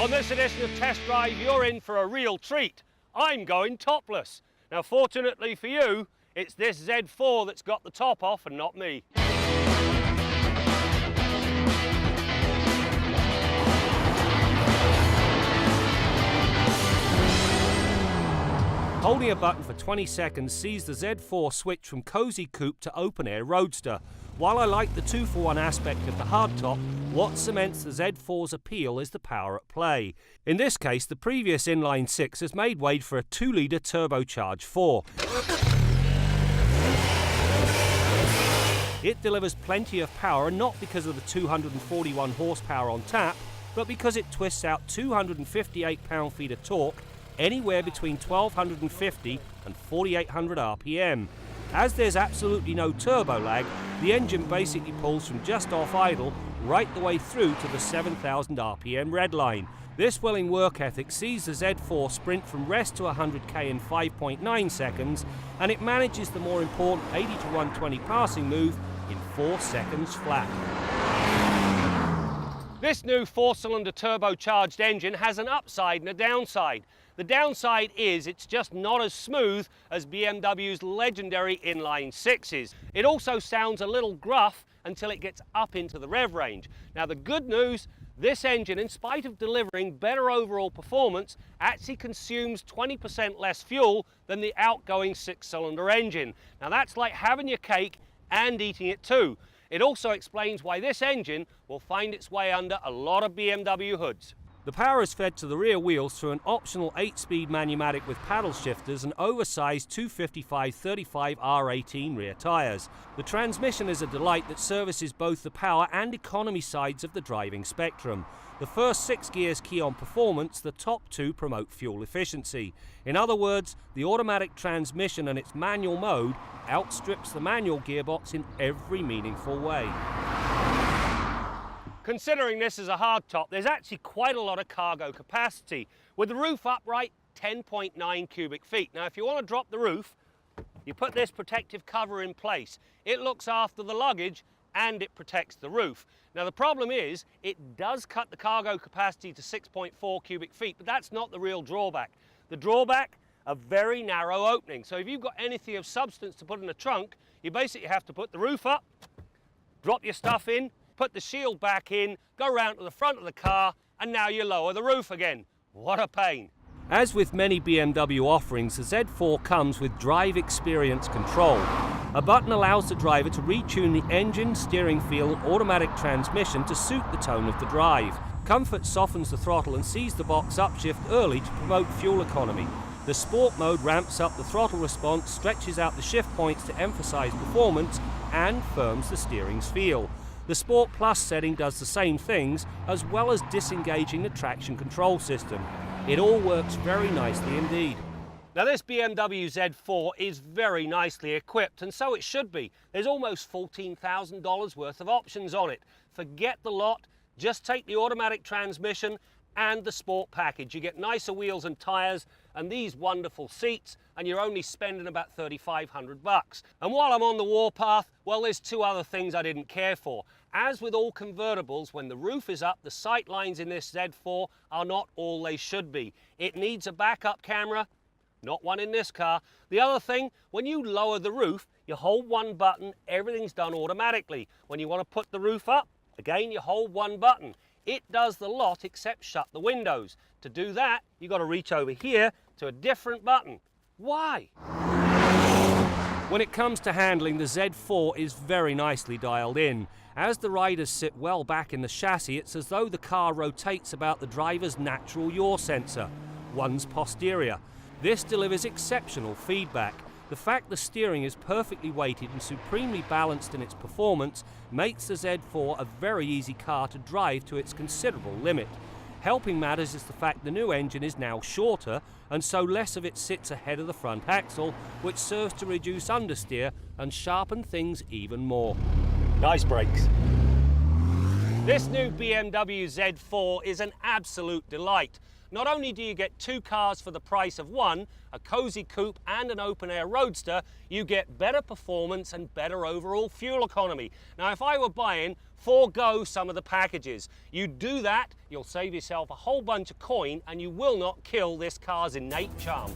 On this edition of Test Drive, you're in for a real treat. I'm going topless. Now, fortunately for you, it's this Z4 that's got the top off and not me. Holding a button for 20 seconds sees the Z4 switch from cosy coupe to open-air roadster. While I like the 2-for-1 aspect of the hardtop, what cements the Z4's appeal is the power at play. In this case, the previous inline-6 has made way for a 2-litre turbocharged 4. It delivers plenty of power, and not because of the 241 horsepower on tap, but because it twists out 258 pound-feet of torque anywhere between 1250 and 4800 RPM. As there's absolutely no turbo lag, the engine basically pulls from just off idle right the way through to the 7000 RPM red line. This willing work ethic sees the Z4 sprint from rest to 100k in 5.9 seconds, and it manages the more important 80 to 120 passing move in 4 seconds flat. This new 4-cylinder turbocharged engine has an upside and a downside. The downside is it's just not as smooth as BMW's legendary inline-6s. It also sounds a little gruff until it gets up into the rev range. Now, the good news, this engine, in spite of delivering better overall performance, actually consumes 20% less fuel than the outgoing 6-cylinder engine. Now, that's like having your cake and eating it too. It also explains why this engine will find its way under a lot of BMW hoods. The power is fed to the rear wheels through an optional 8-speed manumatic with paddle shifters and oversized 255/35 R18 rear tyres. The transmission is a delight that services both the power and economy sides of the driving spectrum. The first 6 gears key on performance, the top 2 promote fuel efficiency. In other words, the automatic transmission and its manual mode outstrips the manual gearbox in every meaningful way. Considering this is a hardtop, there's actually quite a lot of cargo capacity. With the roof upright, 10.9 cubic feet. Now, if you want to drop the roof, you put this protective cover in place. It looks after the luggage and it protects the roof. Now, the problem is it does cut the cargo capacity to 6.4 cubic feet, but that's not the real drawback. The drawback, a very narrow opening. So if you've got anything of substance to put in the trunk, you basically have to put the roof up, drop your stuff in, put the shield back in, go round to the front of the car, and now you lower the roof again. What a pain. As with many BMW offerings, the Z4 comes with drive experience control. A button allows the driver to retune the engine, steering feel, and automatic transmission to suit the tone of the drive. Comfort softens the throttle and sees the box upshift early to promote fuel economy. The Sport mode ramps up the throttle response, stretches out the shift points to emphasize performance, and firms the steering's feel. The Sport Plus setting does the same things, as well as disengaging the traction control system. It all works very nicely indeed. Now, this BMW Z4 is very nicely equipped, and so it should be. There's almost $14,000 worth of options on it. Forget the lot, just take the automatic transmission and the Sport package. You get nicer wheels and tyres and these wonderful seats, and you're only spending about $3,500. And while I'm on the warpath, well, there's 2 other things I didn't care for. As with all convertibles, when the roof is up, the sight lines in this Z4 are not all they should be. It needs a backup camera, not one in this car. The other thing, when you lower the roof, you hold one button, everything's done automatically. When you want to put the roof up, again, you hold one button. It does the lot except shut the windows. To do that, you've got to reach over here to a different button. Why? When it comes to handling, the Z4 is very nicely dialed in. As the riders sit well back in the chassis, it's as though the car rotates about the driver's natural yaw sensor, one's posterior. This delivers exceptional feedback. The fact the steering is perfectly weighted and supremely balanced in its performance makes the Z4 a very easy car to drive to its considerable limit. Helping matters is the fact the new engine is now shorter, and so less of it sits ahead of the front axle, which serves to reduce understeer and sharpen things even more. Nice brakes. This new BMW Z4 is an absolute delight. not only do you get 2 cars for the price of one, a cozy coupe and an open-air roadster, you get better performance and better overall fuel economy. Now, if I were buying, forego some of the packages. You do that, you'll save yourself a whole bunch of coin and you will not kill this car's innate charm.